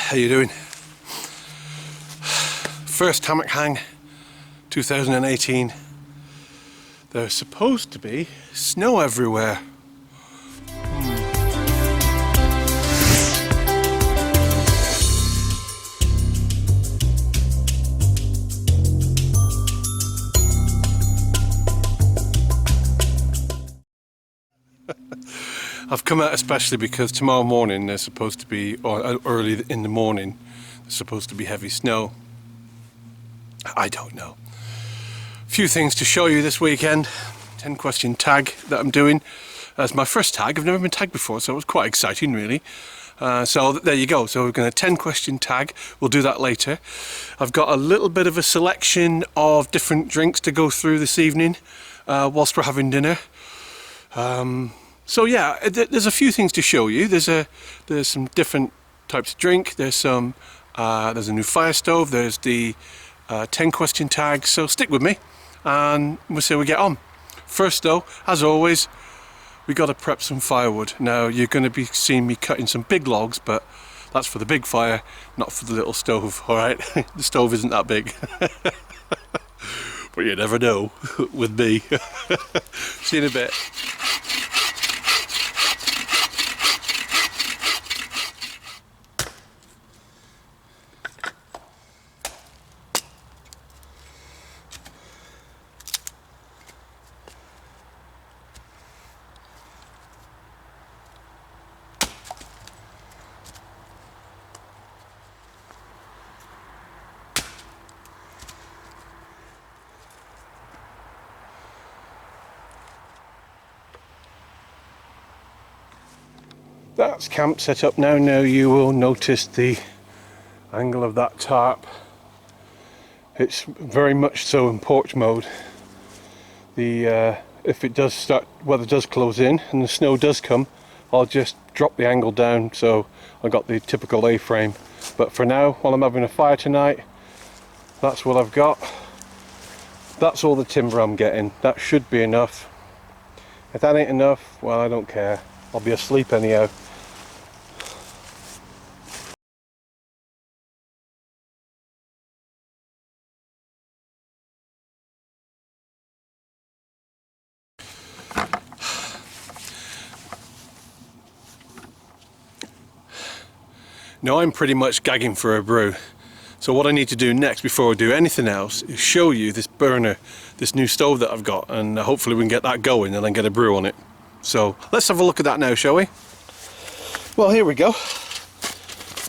How you doing? First hammock hang 2018. There's supposed to be snow everywhere. I've come out especially because tomorrow morning there's supposed to be, or early in the morning, there's supposed to be heavy snow. I don't know. A few things to show you this weekend. 10 question tag that I'm doing as my first tag. I've never been tagged before, so it was quite exciting really. So there you go. So we're going to 10 question tag. We'll do that later. I've got a little bit of a selection of different drinks to go through this evening whilst we're having dinner. So yeah, there's a few things to show you. There's some different types of drink. There's a new fire stove. There's the 10 question tag. So stick with me and we'll see how we get on. First though, as always, we got to prep some firewood. Now you're going to be seeing me cutting some big logs, but that's for the big fire, not for the little stove. All right, the stove isn't that big. But you never know with me. See you in a bit. That's camp set up now. Now you will notice the angle of that tarp. It's very much so in porch mode. If it does start, weather does close in and the snow does come, I'll just drop the angle down so I've got the typical A-frame. But for now, while I'm having a fire tonight, that's what I've got. That's all the timber I'm getting. That should be enough. If that ain't enough, well, I don't care. I'll be asleep anyhow. Now I'm pretty much gagging for a brew. So what I need to do next before I do anything else is show you this burner, this new stove that I've got, and hopefully we can get that going and then get a brew on it. So let's have a look at that now, shall we? Well, here we go.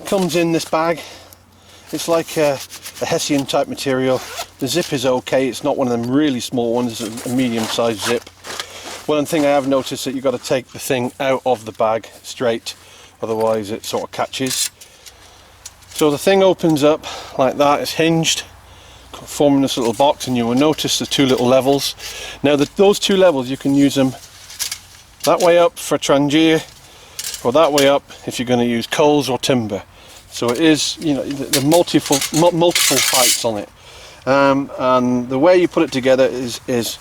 Comes in this bag. It's like a Hessian type material. The zip is okay. It's not one of them really small ones. It's a medium-sized zip. One thing I have noticed that you've got to take the thing out of the bag straight, otherwise it sort of catches. So the thing opens up like that. It's hinged, forming this little box, and you will notice the two little levels. Now those two levels, you can use them that way up for trangier, or that way up if you're going to use coals or timber. So it is, you know, the multiple heights on it. And the way you put it together is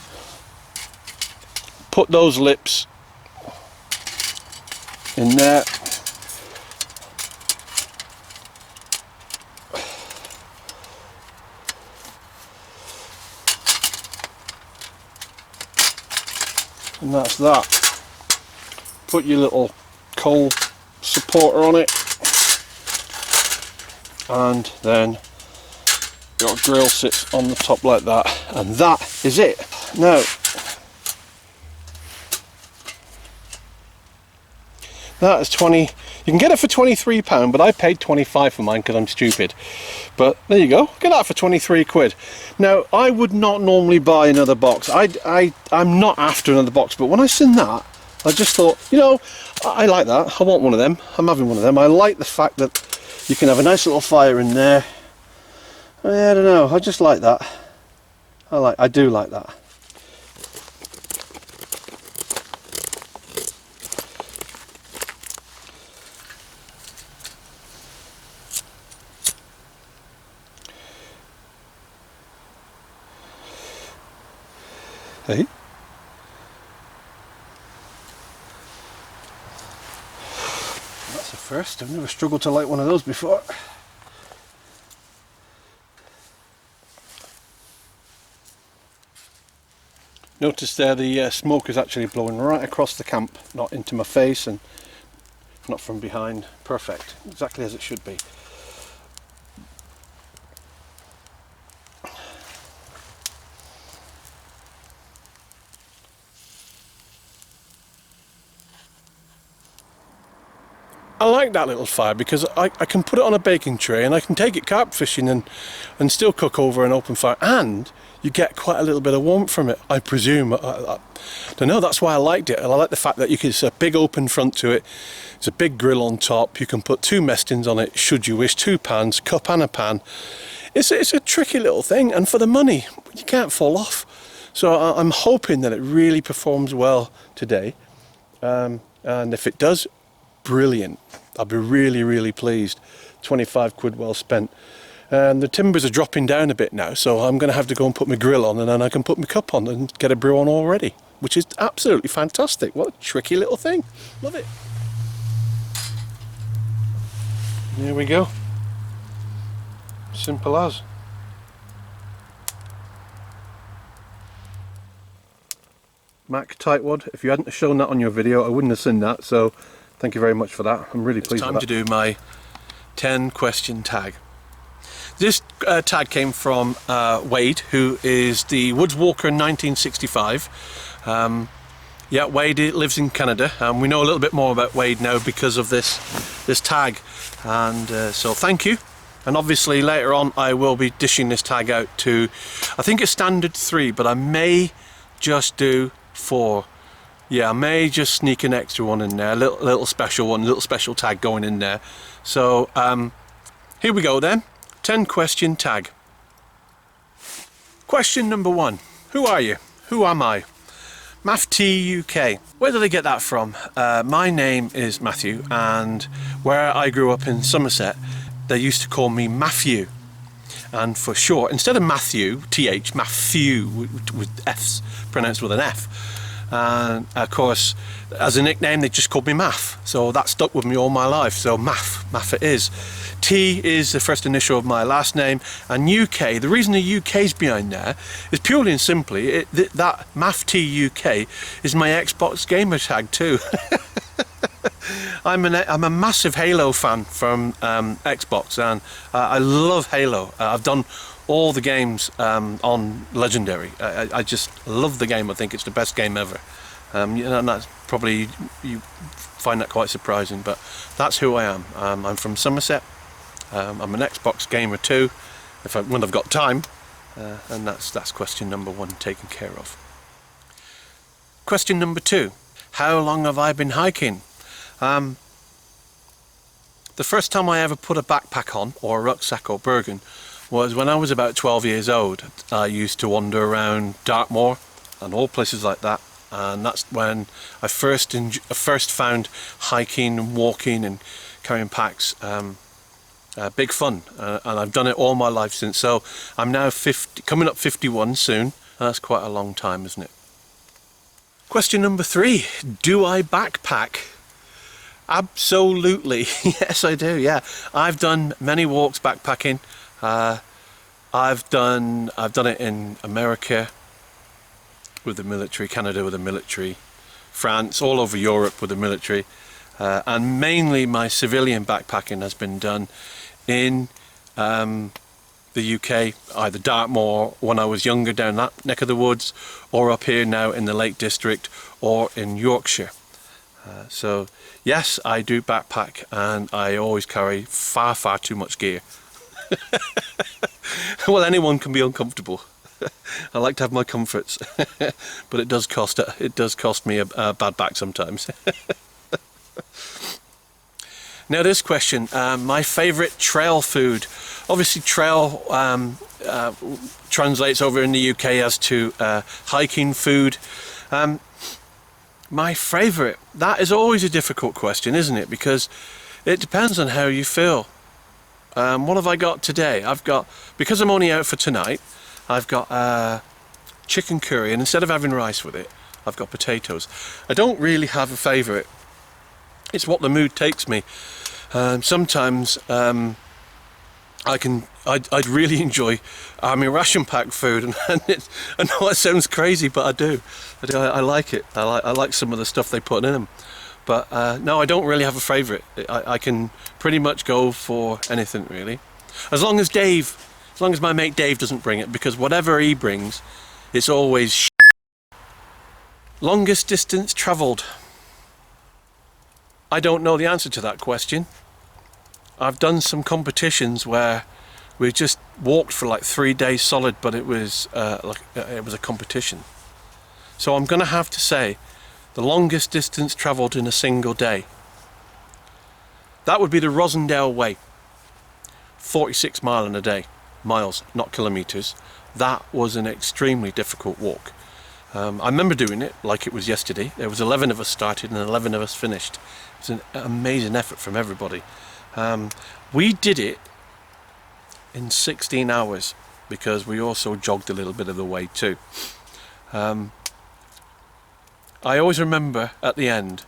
put those lips in there. And that's that. Put your little coal supporter on it, and then your grill sits on the top like that, and that is it. Now that is 20. You can get it for £23, but I paid 25 for mine because I'm stupid. But there you go, get that for 23 quid. Now I would not normally buy another box. I'm not after another box, but when I seen that, I just thought, you know, I like that. I want one of them. I'm having one of them. I like the fact that you can have a nice little fire in there. I don't know, I just like that. I do like that. Hey? That's a first. I've never struggled to light one of those before. Notice there the smoke is actually blowing right across the camp, not into my face and not from behind. Perfect, exactly as it should be. I like that little fire because I can put it on a baking tray and I can take it carp fishing and still cook over an open fire, and you get quite a little bit of warmth from it, I presume. I don't know, that's why I liked it. And I like the fact that it's a big open front to it. It's a big grill on top. You can put 2 mess tins on it should you wish, 2 pans, cup and a pan. It's a tricky little thing, and for the money you can't fall off. So I'm hoping that it really performs well today, and if it does, brilliant. I'll be really pleased. 25 quid well spent. And the timbers are dropping down a bit now, so I'm going to have to go and put my grill on, and then I can put my cup on and get a brew on already, which is absolutely fantastic. What a tricky little thing. Love it. Here we go. Simple as. Mac Tightwad. If you hadn't shown that on your video, I wouldn't have seen that, so thank you very much for that. I'm really pleased with that. It's time to do my 10 question tag. This tag came from Wade, who is the Woods Walker 1965. Yeah, Wade lives in Canada, and we know a little bit more about Wade now because of this tag. And so thank you. And obviously later on I will be dishing this tag out to, I think it's standard 3, but I may just do 4. Yeah, I may just sneak an extra one in there, a little special one, little special tag going in there. So here we go then. 10 question tag. Question number 1. Who are you? Who am I? Matthew UK. Where did I get that from? My name is Matthew, and where I grew up in Somerset, they used to call me Matthew. And for short, instead of Matthew, TH, Matthew with F's, pronounced with an F. And of course, as a nickname, they just called me Math. So that stuck with me all my life. So Math it is. T is the first initial of my last name, and UK. The reason the UK's behind there is purely and simply that Math T UK is my Xbox gamer tag too. I'm a massive Halo fan from Xbox, and I love Halo. I've done all the games on Legendary. I just love the game. I think it's the best game ever. You know, and that's probably, you find that quite surprising, but that's who I am. I'm from Somerset. I'm an Xbox gamer too, when I've got time, and that's question number 1 taken care of. Question number 2. How long have I been hiking? The first time I ever put a backpack on, or a rucksack or burden, was when I was about 12 years old. I used to wander around Dartmoor and all places like that, and that's when I first found hiking and walking and carrying packs big fun, and I've done it all my life since. So I'm now 50, coming up 51 soon. That's quite a long time, isn't it? Question number 3. Do I backpack? Absolutely. Yes, I do. Yeah, I've done many walks backpacking. I've done it in America with the military, Canada with the military, France, all over Europe with the military, and mainly my civilian backpacking has been done in the UK, either Dartmoor when I was younger down that neck of the woods, or up here now in the Lake District, or in Yorkshire. So yes, I do backpack, and I always carry far too much gear. Well, anyone can be uncomfortable. I like to have my comforts, but it does cost me a bad back sometimes. Now this question, my favourite trail food. Obviously trail translates over in the UK as to hiking food. My favourite, that is always a difficult question, isn't it? Because it depends on how you feel. What have I got today? I've got, because I'm only out for tonight, I've got chicken curry, and instead of having rice with it, I've got potatoes. I don't really have a favourite. It's what the mood takes me. Sometimes I'd really enjoy army ration pack food, and I know it sounds crazy, but I do. I like it. I like some of the stuff they put in them. But no, I don't really have a favourite. I can pretty much go for anything really, as long as my mate Dave doesn't bring it, because whatever he brings, it's always shit. Longest distance travelled. I don't know the answer to that question. I've done some competitions where we just walked for like 3 days solid, but it was it was a competition. So I'm going to have to say the longest distance travelled in a single day. That would be the Rosendale Way. 46 miles in a day. Miles, not kilometres. That was an extremely difficult walk. I remember doing it like it was yesterday. There was 11 of us started and 11 of us finished. It was an amazing effort from everybody. We did it in 16 hours because we also jogged a little bit of the way too. I always remember at the end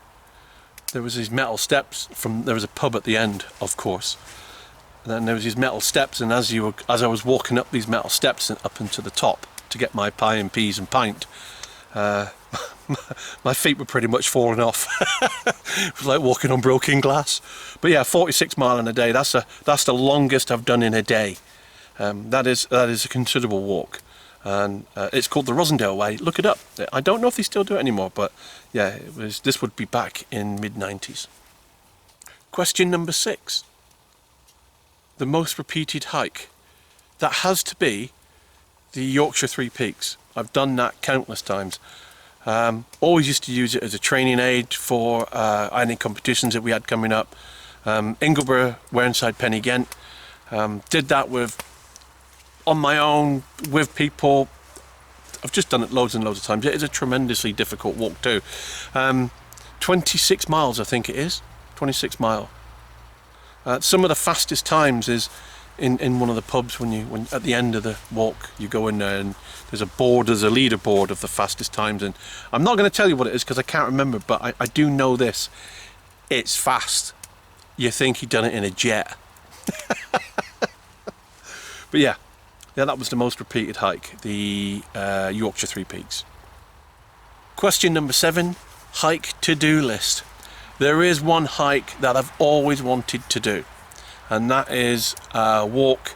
there was these metal steps there was a pub at the end, of course. And then there was these metal steps, and as I was walking up these metal steps and up into the top to get my pie and peas and pint, my feet were pretty much falling off. It was like walking on broken glass. But yeah, 46 miles in a day. That's the longest I've done in a day. That is a considerable walk, and it's called the Rosendale Way. Look it up. I don't know if they still do it anymore, but yeah, this would be back in mid-90s. Question number 6. The most repeated hike. That has to be the Yorkshire Three Peaks. I've done that countless times. Always used to use it as a training aid for any competitions that we had coming up. Ingleborough, Whernside, Penny Ghent. Did that on my own, with people. I've just done it loads and loads of times. It is a tremendously difficult walk too. 26 miles I think it is. 26 mile. Some of the fastest times is in one of the pubs when at the end of the walk you go in there and there's a leaderboard of the fastest times, and I'm not going to tell you what it is because I can't remember, but I do know this. It's fast. You think he'd done it in a jet. But yeah, that was the most repeated hike, the Yorkshire Three Peaks. Question number 7, hike to-do list. There is one hike that I've always wanted to do, and that is walk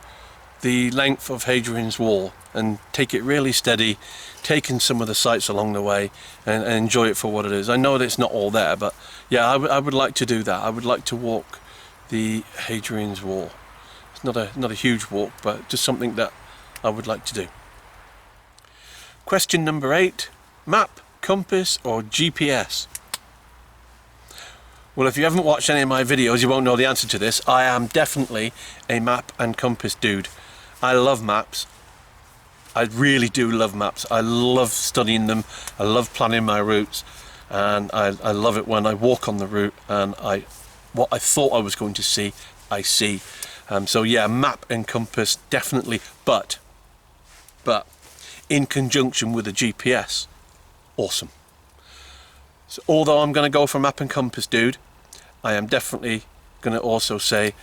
the length of Hadrian's Wall and take it really steady, taking some of the sights along the way and enjoy it for what it is. I know that it's not all there, but yeah, I would like to do that. I would like to walk the Hadrian's Wall. It's not a huge walk, but just something that I would like to do. Question number 8, map, compass or GPS? Well, if you haven't watched any of my videos, you won't know the answer to this. I am definitely a map and compass dude. I love maps. I really do love maps. I love studying them. I love planning my routes, and I love it when I walk on the route and what I thought I was going to see, I see. So yeah, map and compass definitely, but in conjunction with a GPS, awesome. So although I'm going to go for map and compass dude, I am definitely going to also say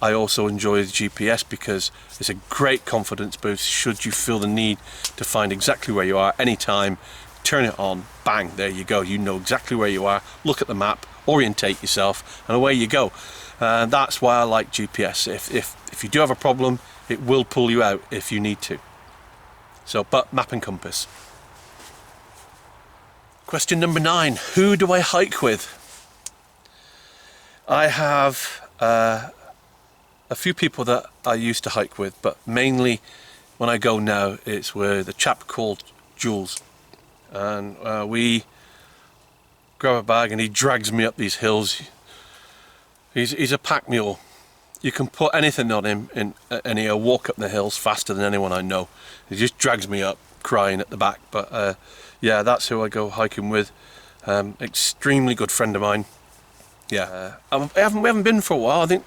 I also enjoy the GPS because it's a great confidence boost should you feel the need to find exactly where you are anytime. Turn it on, bang, there you go. You know exactly where you are. Look at the map, orientate yourself, and away you go. That's why I like GPS. If you do have a problem, it will pull you out if you need to. So, but map and compass. Question number 9, who do I hike with? I have a few people that I used to hike with, but mainly when I go now it's with a chap called Jules, and we grab a bag and he drags me up these hills. He's a pack mule. You can put anything on him and he'll walk up the hills faster than anyone I know. He just drags me up crying at the back, but yeah, that's who I go hiking with. Extremely good friend of mine. Yeah, we haven't been for a while. I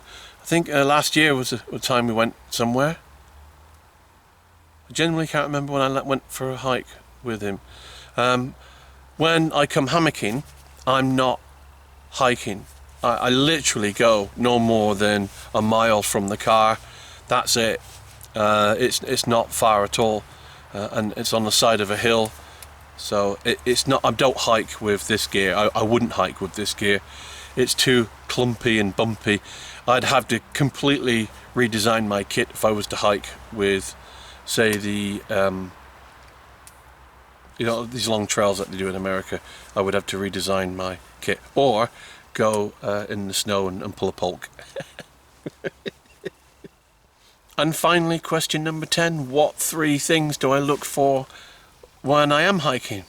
think last year was the time we went somewhere. I genuinely can't remember when I went for a hike with him. When I come hammocking, I'm not hiking. I literally go no more than a mile from the car. That's it. It's not far at all, and it's on the side of a hill, so it's not. I don't hike with this gear. I wouldn't hike with this gear. It's too clumpy and bumpy. I'd have to completely redesign my kit if I was to hike with, say, the you know, these long trails that they do in America. I would have to redesign my kit, or go in the snow and pull a polk. And finally, question number 10, what 3 things do I look for when I am hiking?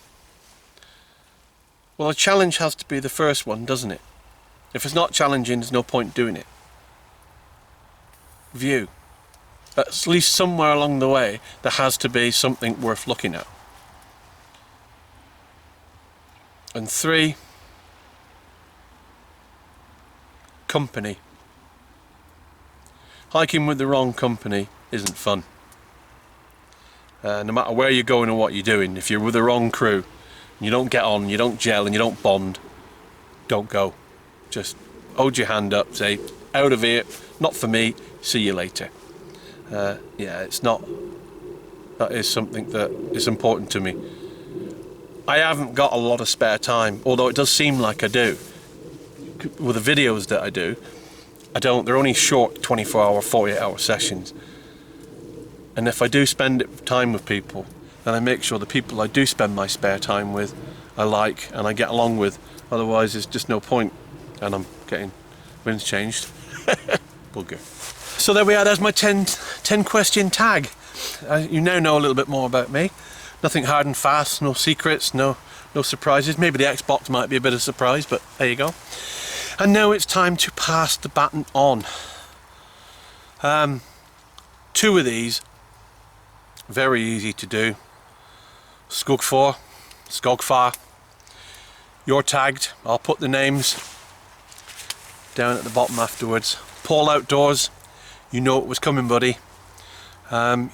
Well, a challenge has to be the first one, doesn't it? If it's not challenging, there's no point doing it. View. At least somewhere along the way, there has to be something worth looking at. And 3, company. Hiking with the wrong company isn't fun. No matter where you're going or what you're doing, if you're with the wrong crew, you don't get on, you don't gel and you don't bond, don't go. Just hold your hand up, say, out of here, not for me, see you later. Yeah, it's not, that is something that is important to me. I haven't got a lot of spare time, although it does seem like I do. With the videos that I do, I don't, they're only short 24-hour, 48-hour sessions. And if I do spend time with people, then I make sure the people I do spend my spare time with, I like and I get along with. Otherwise, there's just no point. And I'm getting winds changed. Bugger. So there we are, there's my 10 question tag. You now know a little bit more about me. Nothing hard and fast, no secrets, no surprises. Maybe the Xbox might be a bit of a surprise, but there you go. And now it's time to pass the baton on. 2 of these, very easy to do. Skogfar. You're tagged. I'll put the names down at the bottom afterwards. Paul Outdoors, you know it was coming, buddy.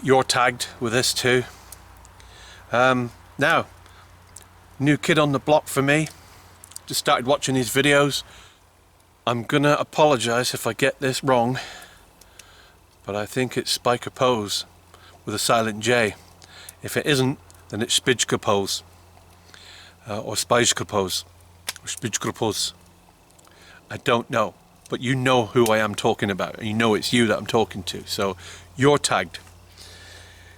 You're tagged with this too. Now, new kid on the block for me. Just started watching these videos. I'm gonna apologise if I get this wrong, but I think it's Spijkerpoes with a silent J. If it isn't, then it's Spijkerpoes, or Spijkerpoes, or Spijkerpoes. I don't know, but you know who I am talking about, and you know it's you that I'm talking to, so you're tagged.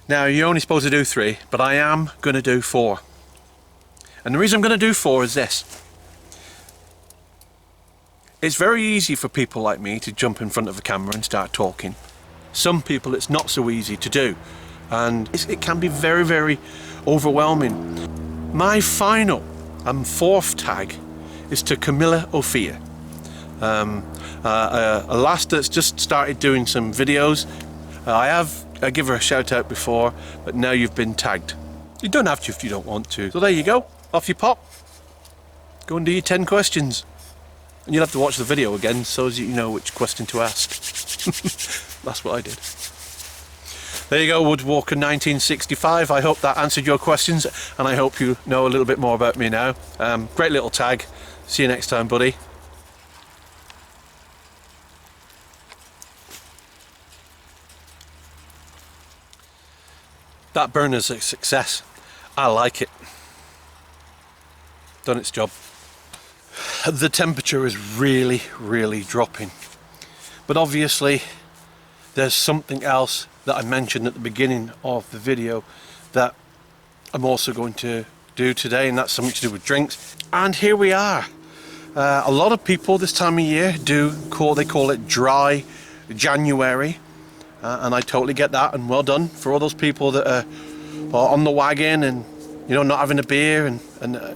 Now, you're only supposed to do 3, but I am going to do 4. And the reason I'm going to do 4 is this. It's very easy for people like me to jump in front of a camera and start talking. Some people it's not so easy to do, and it can be very, very overwhelming. My final and 4th tag is to Camilla O Fia, a lass that's just started doing some videos. I give her a shout out before, but now you've been tagged. You don't have to if you don't want to. So there you go, off you pop. Go and do your 10 questions. And you'll have to watch the video again so as you know which question to ask. That's what I did. There you go, Woodwalker 1965. I hope that answered your questions, and I hope you know a little bit more about me now. Great little tag. See you next time, buddy. That burner's a success. I like it. Done its job. The temperature is really, really dropping. But obviously, there's something else that I mentioned at the beginning of the video that I'm also going to do today, and that's something to do with drinks. And here we are. A lot of people this time of year they call it dry January. And I totally get that, and well done for all those people that are on the wagon and, you know, not having a beer and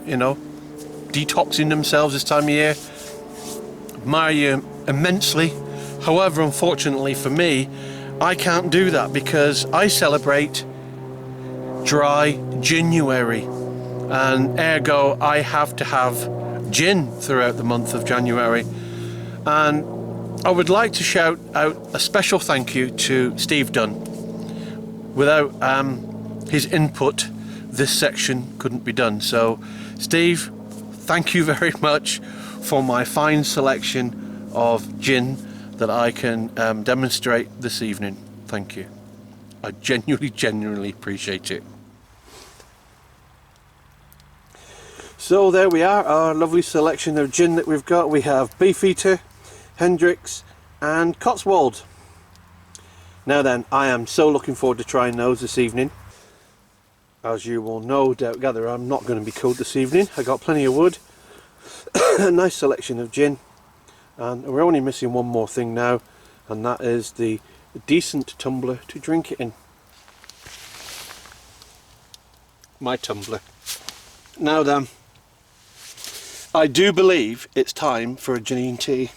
you know, detoxing themselves this time of year. Admire you immensely. However, unfortunately for me, I can't do that because I celebrate dry January, and ergo I have to have gin throughout the month of January. And I would like to shout out a special thank you to Steve Dunn. Without his input, this section couldn't be done. So, Steve, thank you very much for my fine selection of gin that I can demonstrate this evening. Thank you. I genuinely appreciate it. So there we are, our lovely selection of gin that we've got. We have Beefeater, Hendrick's and Cotswold. Now then, I am so looking forward to trying those this evening. As you will no doubt gather, I'm not going to be cold this evening. I got plenty of wood, a nice selection of gin, and we're only missing one more thing now, and that is the decent tumbler to drink it in. My tumbler. Now then, I do believe it's time for a gin and tea.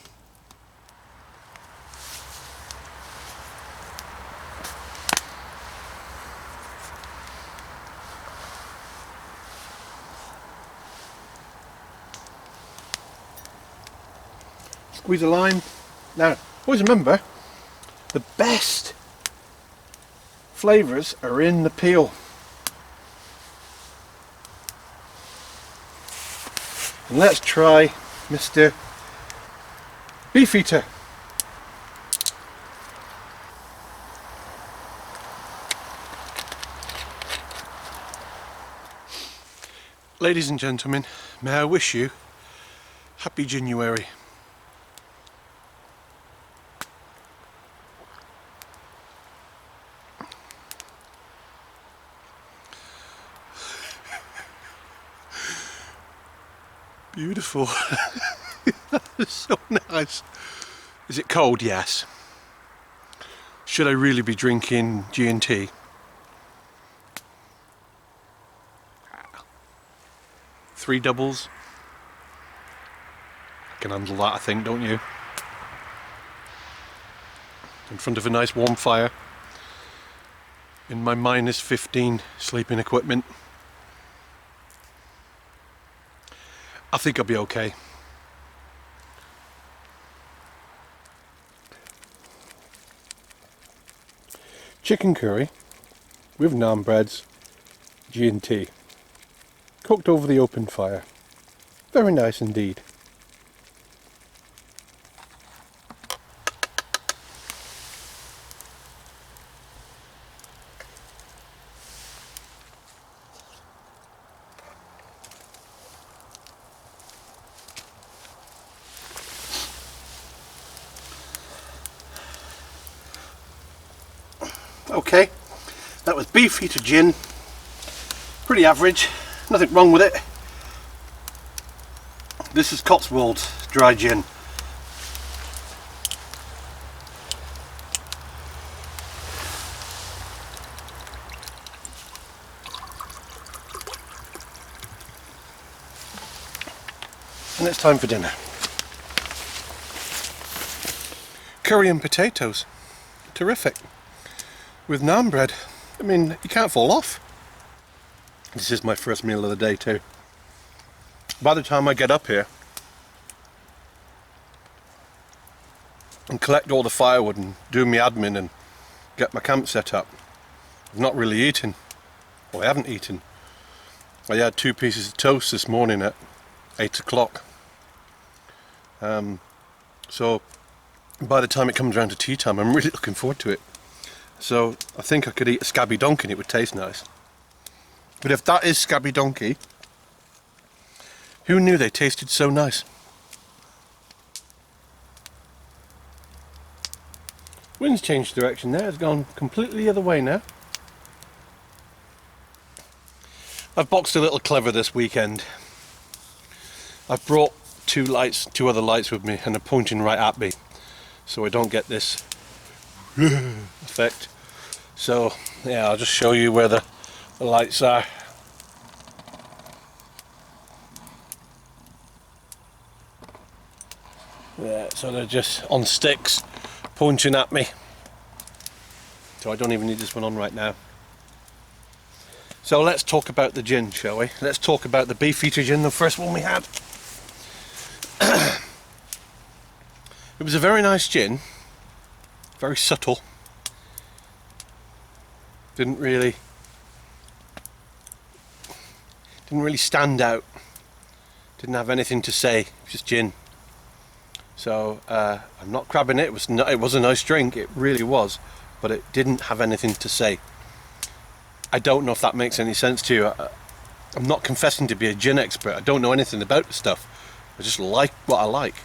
Squeeze a lime. Now, always remember, the best flavours are in the peel. And let's try Mr. Beefeater. Ladies and gentlemen, may I wish you happy January. Beautiful. That's so nice. Is it cold? Yes. Should I really be drinking G&T? Three doubles. I can handle that, I think, don't you? In front of a nice warm fire. In my -15 sleeping equipment. I think I'll be okay. Chicken curry with naan breads, G&T, cooked over the open fire. Very nice indeed. Okay, that was Beefeater gin. Pretty average, nothing wrong with it. This is Cotswold dry gin. And it's time for dinner. Curry and potatoes. Terrific. With naan bread. I mean, you can't fall off. This is my first meal of the day too. By the time I get up here and collect all the firewood and do my admin and get my camp set up, I've not really eaten. Well, I haven't eaten. I had 2 pieces of toast this morning at 8 o'clock. So by the time it comes around to tea time, I'm really looking forward to it. So I think I could eat a scabby donkey and it would taste nice. But if that is scabby donkey, who knew they tasted so nice? Wind's changed direction there, it's gone completely the other way now. I've boxed a little clever this weekend. I've brought 2 other lights with me, and they're pointing right at me, so I don't get this effect. So yeah, I'll just show you where the lights are. Yeah, so they're just on sticks pointing at me. So I don't even need this one on right now. So let's talk about the gin, shall we? Let's talk about the Beefeater gin, the first one we had. It was a very nice gin, very subtle. Didn't really stand out. Didn't have anything to say, just gin. So I'm not crabbing it. It was a nice drink, it really was, but it didn't have anything to say. I don't know if that makes any sense to you. I'm not confessing to be a gin expert. I don't know anything about the stuff. I just like what I like,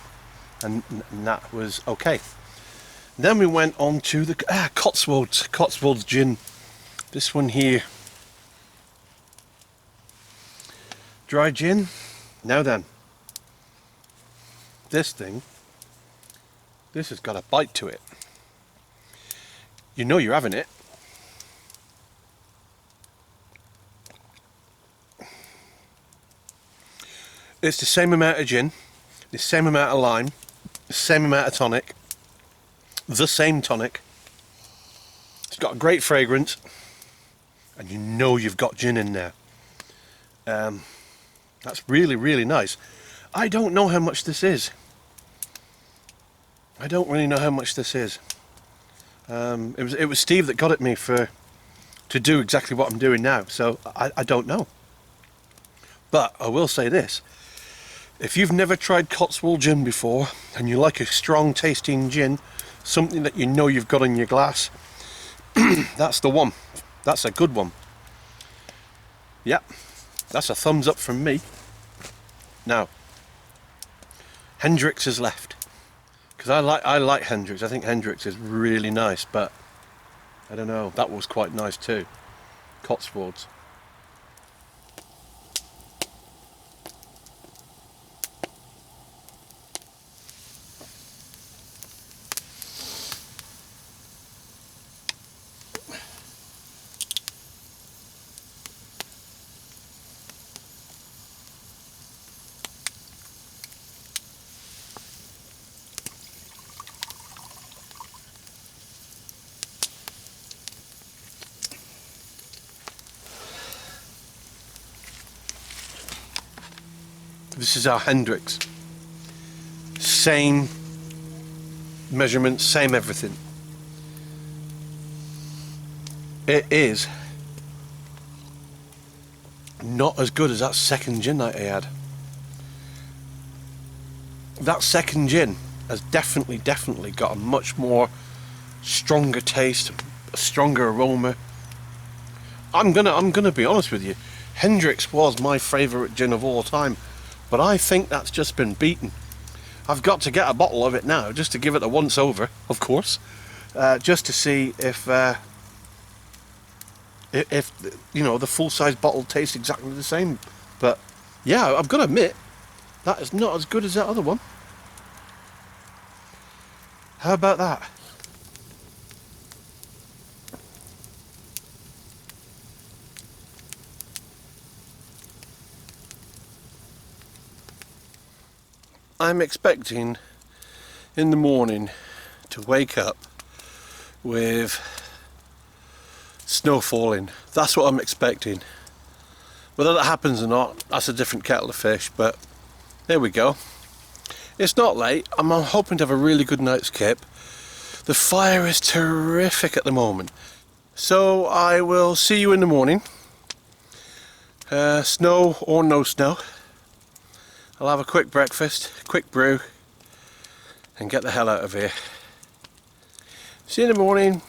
and that was okay. Then we went on to the Cotswolds gin. This one here, dry gin. Now then, this has got a bite to it. You know you're having it. It's the same amount of gin, the same amount of lime, the same amount of tonic, the same tonic. It's got a great fragrance, and you know you've got gin in there. That's really, really nice. I don't know how much this is. I don't really know how much this is. It was Steve that got it me to do exactly what I'm doing now, so I don't know. But I will say this. If you've never tried Cotswold gin before, and you like a strong tasting gin, something that you know you've got in your glass, that's the one. That's a good one. Yep, that's a thumbs up from me. Now, Hendrick's is left, because I like Hendrick's. I think Hendrick's is really nice, but I don't know, that was quite nice too. Cotswolds. This is our Hendrick's. Same measurements, same everything. It is not as good as that second gin that I had. That second gin has definitely got a much more stronger taste, a stronger aroma. I'm gonna be honest with you. Hendrick's was my favourite gin of all time. But I think that's just been beaten. I've got to get a bottle of it now, just to give it a once over, of course, just to see if you know, the full size bottle tastes exactly the same. But yeah, I've got to admit, that is not as good as that other one. How about that? I'm expecting in the morning to wake up with snow falling. That's what I'm expecting. Whether that happens or not, that's a different kettle of fish, but there we go. It's not late. I'm hoping to have a really good night's kip. The fire is terrific at the moment. So I will see you in the morning. Snow or no snow. I'll have a quick breakfast, quick brew, and get the hell out of here. See you in the morning.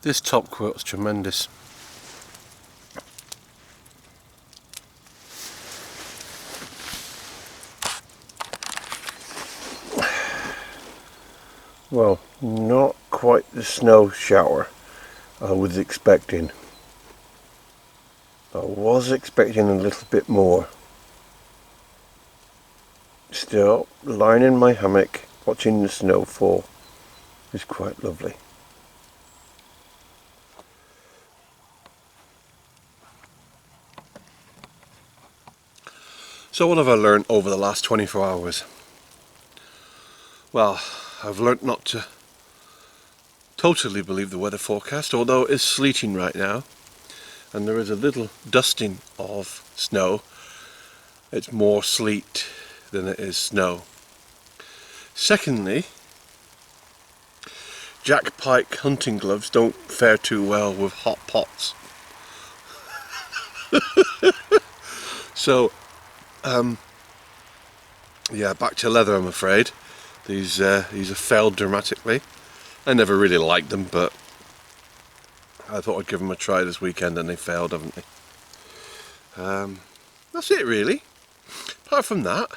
This top quilt's tremendous. Well, not quite the snow shower I was expecting. I was expecting a little bit more. Still, lying in my hammock, watching the snow fall is quite lovely. So what have I learned over the last 24 hours? Well, I've learnt not to totally believe the weather forecast, although it is sleeting right now. And there is a little dusting of snow. It's more sleet than it is snow. Secondly, Jack Pike hunting gloves don't fare too well with hot pots. So, yeah, back to leather, I'm afraid. These have failed dramatically. I never really liked them, but I thought I'd give them a try this weekend, and they failed, haven't they? That's it, really. Apart from that,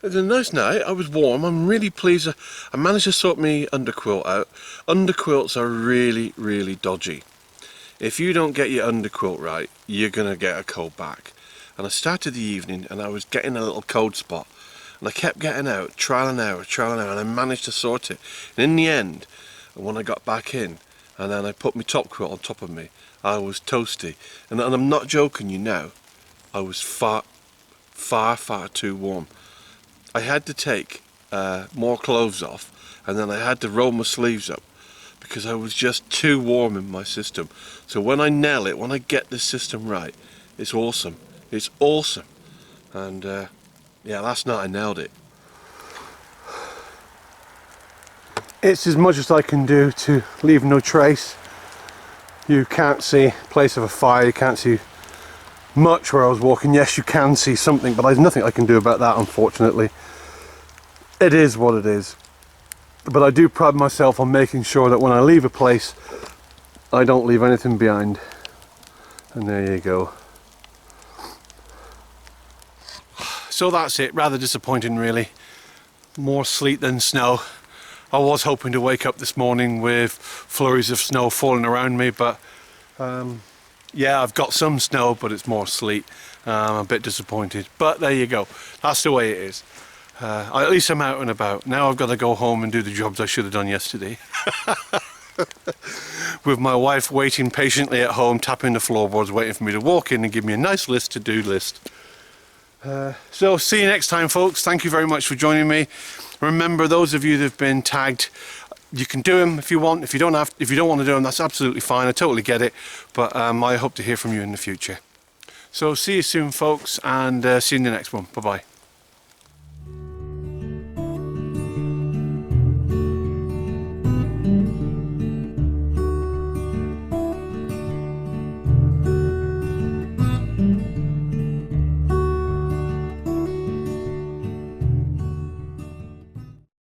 it was a nice night. I was warm. I'm really pleased. I managed to sort my underquilt out. Underquilts are really, really dodgy. If you don't get your underquilt right, you're going to get a cold back. And I started the evening and I was getting a little cold spot. And I kept getting out, trial and error, and I managed to sort it. And in the end, when I got back in, and then I put my top quilt on top of me, I was toasty. And I'm not joking you now, I was far too warm. I had to take more clothes off, and then I had to roll my sleeves up, because I was just too warm in my system. So when I nail it, when I get this system right, it's awesome. It's awesome. And yeah, last night I nailed it. It's as much as I can do to leave no trace. You can't see place of a fire, you can't see much where I was walking. Yes, you can see something, but there's nothing I can do about that, unfortunately. It is what it is. But I do pride myself on making sure that when I leave a place, I don't leave anything behind. And there you go. So that's it, rather disappointing really. More sleet than snow. I was hoping to wake up this morning with flurries of snow falling around me, but yeah, I've got some snow, but it's more sleet. I'm a bit disappointed, but there you go. That's the way it is. At least I'm out and about. Now I've got to go home and do the jobs I should have done yesterday. With my wife waiting patiently at home, tapping the floorboards, waiting for me to walk in and give me a nice to-do list. So see you next time, folks. Thank you very much for joining me. Remember, those of you that have been tagged, you can do them if you want. If you don't want to do them, that's absolutely fine. I totally get it. But I hope to hear from you in the future. So see you soon, folks, and see you in the next one. Bye bye.